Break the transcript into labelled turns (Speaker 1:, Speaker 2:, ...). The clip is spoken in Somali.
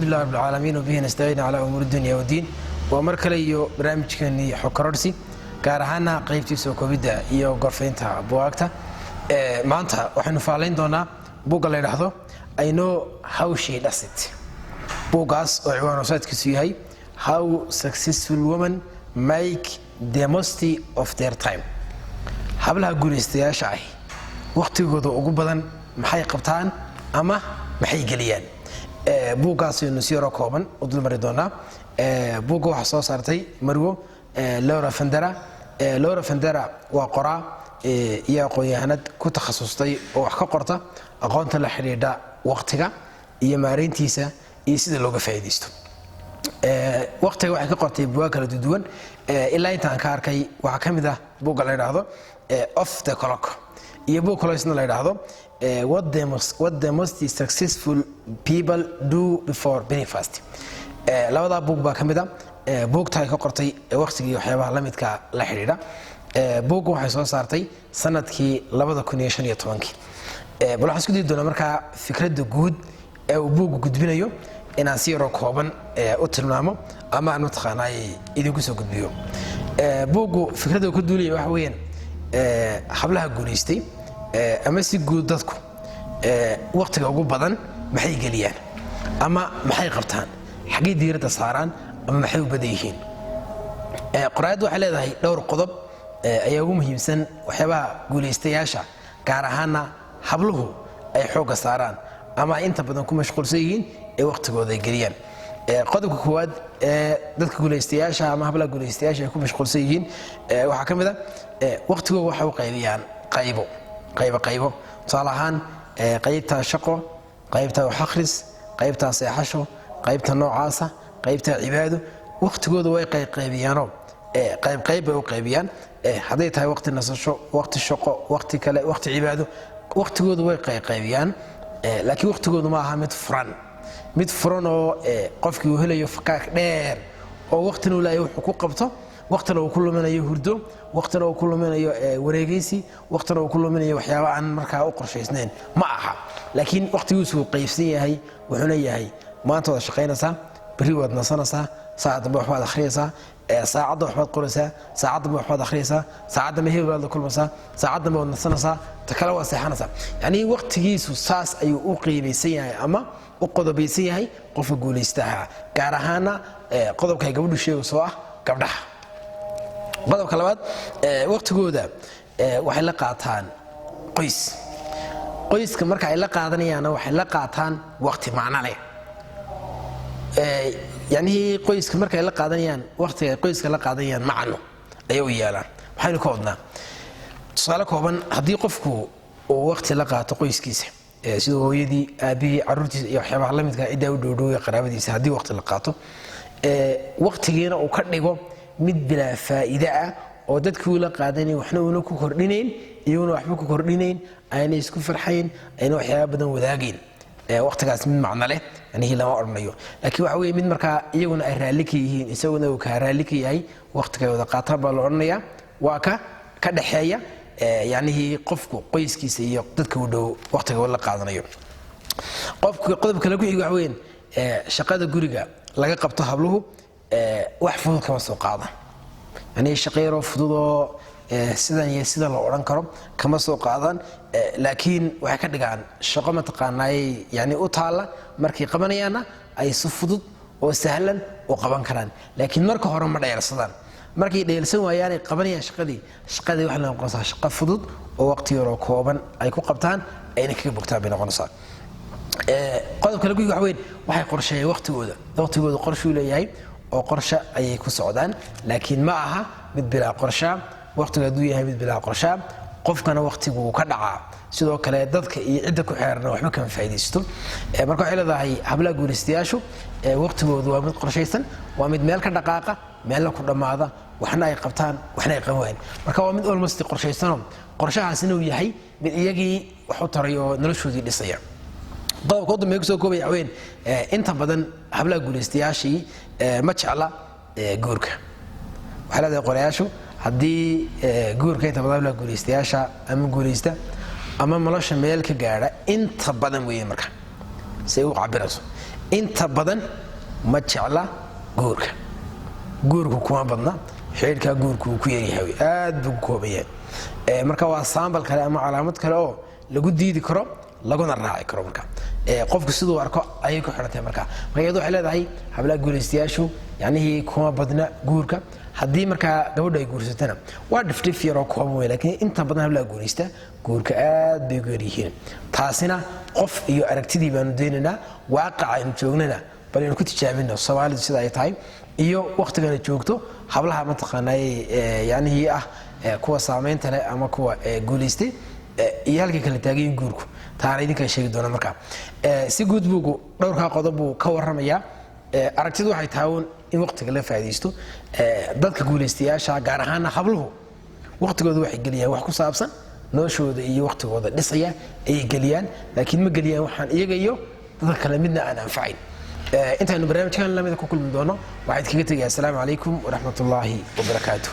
Speaker 1: لله رب العالمين وبه نستعين على أمور الدنيا والدين ومركليو برنامجكني حكرورسي gaar ahaan qaybtii Sookoobidda iyo gorfeynta buugagta maanta waxaanu faalayn doonaa buugga la yiraahdo I know how she does it buuggaas oo ciwaankiisu yahay How Successful Women Make the Most of Their Time hablaha guuleystayaasha ah waqtigooda ugu badan maxay qabtaan ama maxay galiyaan buuggaas inuu si yar kooban u dulmari doonaa buugga waxa soo saartay marwo Laura Fendera waa qoraa iyo aqoonyahanad ku takhasustay oo wax ka qorta aqoonta la xiriirta waqtiga iyo maareyntiisa iyo sida looga faa'iideysto waqtiga waxay ka qortay buug kala duwan ilaa inta aan ka arkay waxa kamid ah buugga la yiraahdo Off the Clock iyo buug kale isna la yiraahdo What the most successful people do before breakfast labada buug baa kamid ah buugta ay ka qortay waqtiga iyo waxyaabaha la midka la xiriira buugga waxay soo saartay sanadkii 2015 bal waxaan isku diiday doonaa marka fikradda guud ee uu buuggu gudbinayo inaan si yar kooban u tilmaamo ama aan mataqaanay idinku soo gudbiyo buuggu fikradda ku duulay waxa weeyaan hablaha guuleystay ama si guud dadku waqtiga ugu badan maxay galiyaan ama maxay qabtaan xagee diiradda saaraan ama maxay u badan yihiin quraayadu waxay leedahay dhowr qodob ayaa ugu muhiimsan waxyaabaha guuleystayaasha gaar ahaan habluhu ay xooga saaraan ama inta badan ku mashquulsan yihiin ee waqtigooda ay galiyaan qodobka koowaad dadka guuleystayaasha ama hablaha guuleystayaasha ay ku mashquulsan yihiin waxa kamid ah waqtigooda waxa uu qaybiyaan qaybo tusaale ahaan qaybta shaqo qaybta wax akhris qaybta seexasho qaybta noocaasa qaybta cibaado waqtigooda way qaybiyaan qayb u qaybiyaan haday tahay waqti nasasho waqti shaqo waqti kale waqti cibaado waqtigooda way qaybiyaan laakiin waqtigooda ma aha mid furan oo qofkii uu helayo fakaak dheer oo waqtina uu leeyahay wuxuu ku qabto waqtina uu ku luminayo hurdo waqtina uu ku luminayo wareegaysi waqtina uu ku luminayo waxyaabo aan markaa u qorshaysnayn ma aha laakiin waqtigiisu qaybsan yahay wuxuu leeyahay maanta wada shaqeynaysaa bari wad nasanaysaa saacad ma waxbaad akhriyaysaa saacad waxbaad qoraysaa saacad ma waxbaad akhriyaysaa saacad ma heebaad la kulmaysaa saacad ma wad nasanaysaa takala waa seexanaysaa yani waqtigiisu saas ayuu u qiimaysan yahay ama u qodobaysan yahay qofka guuleystaha gaar ahaan qodobka ay gabadhu sheegayso ah gabdhaha qodobka labaad waqtigooda waxay la qaataan qoyska marka ay la qaadanayaan waxay la qaataan waqti macna leh يعني qoyska markay la qaadanayaan waqtiga qoyska la qaadanayaan macno ay u yeelaan waxaynu ka wadnaa tusaale kooban hadii qofku uu waqti la qaato qoyskiisa sida hooyadii aabihii carruurtiisa iyo waxyaabaha la midka cidda u dhow qaraabadiisa hadii waqti la qaato waqtigeena uu ka dhigo mid bila faa'iido ah oo dadkii la qaadanay waxna uu ku kordhinayn iyaguna waxba ku kordhinayn ayna isku farxayn ayna waxyaabo badan wadaageen waqtigaas mid macna leh yani lama oranayo laakiin waxa weeye mid marka iyaguna ay raali ka yihiin isaguna uu ka raali ka yahay waqtiga wada qaataa baa la oranaya waa ka dhaxeeya yani qofku qoyskiisa iyo dadka u dhow waqtiga wada qaadanayo qodobka lagu xigo waxa weeye shaqada guriga laga qabto habluhu wax fudud kama soo qaada yani shaqeero fududoo sidan iyo sida la oran karo kama soo qaadan laakiin waxa ka dhigaan shaqo ma taqaanay yani u taala markay qabanayaan ay si fudud oo sahlan oo qaban karaan laakiin marka hore ma dheersadaan markay dheelsan waayaan ay qabanayaan shaqadii waxa la noqonaysaa shaqo fudud oo waqti yar oo kooban ay ku qabtaan ayna kaga bogtaan bay noqonaysaa qodobka lagu waxa weyn waxay qorsheeyeen waqtigooda qorshe u leeyahay oo qorshe ayay ku socdaan laakiin ma aha mid bila qorshe waqtiga duu yahay mid bila qorshe qofkana waqtigu ka dhacaa sidoo kale dadka iyo cidda ku xeeran waxba kama faa'iideysto marka waxay leedahay hablaha guuleystayaashu waqtigoodu waa mid qorsheysan waa mid meel ka dhaqaaqa meel ku dhamaada waxna ay qabtaan waxna ay qaban marka waa mid almost qorsheysan qorshahaasina uu yahay mid iyagii wax u tarayo noloshoodii dhisaya qodobka ugu dambeeya soo koobay haween inta badan hablaha guuleystayaashii ma jecla guurka waxa leedahay qorayaashu haddii guurka inta badan hablaha guuleystayaasha ama guuleysta ama nolosha meel ka gaara inta badan weeye marka say u cabirayso inta badan ma jecla guurka guurku kuma badna xiriirka guurku ku yaryahay aad buu kooban yahay marka waa saambal kale ama calaamad kale oo lagu diidi karo laguna raaci karo marka qofku sidoo arko ayay ku xirantay marka iyadoo waxay leedahay hablaha guulaystayaashu yacni kuma badna guurka haddii marka gabadha ay guursatana waa dhifdhif yar oo kooban weyn laakiin inta badan hablaha guulaysta guurka aad bay ugu yaryihiin taasina qof iyo aragtidii baanu daynaynaa waaqaca aynu joognana bal aynu ku tijaabino Soomaalidu sida ay tahay iyo waqtigan joogto hablaha mataqaanay yacni kuwa saameynta leh ama kuwa guulaystay iyo halkii kala taagay guurku taana idinka sheegi doona marka si guud buugu dhowrka qodob uu ka warramaya aragtidu waxay tahay in waqtiga la faa'iideysto dadka guulaystayaasha gaar ahaan habluhu waqtigooda waxay geliyaan wax ku saabsan noloshooda iyo waqtigooda dhisaya ay geliyaan laakiin ma geliyaan waxaan iyaga iyo dadka kale midna aan anfacayn intaanu barnaamijkan lamida ku kulmi doono waxaad kaga tagay assalaamu calaykum waraxmatullaahi wabarakaatuh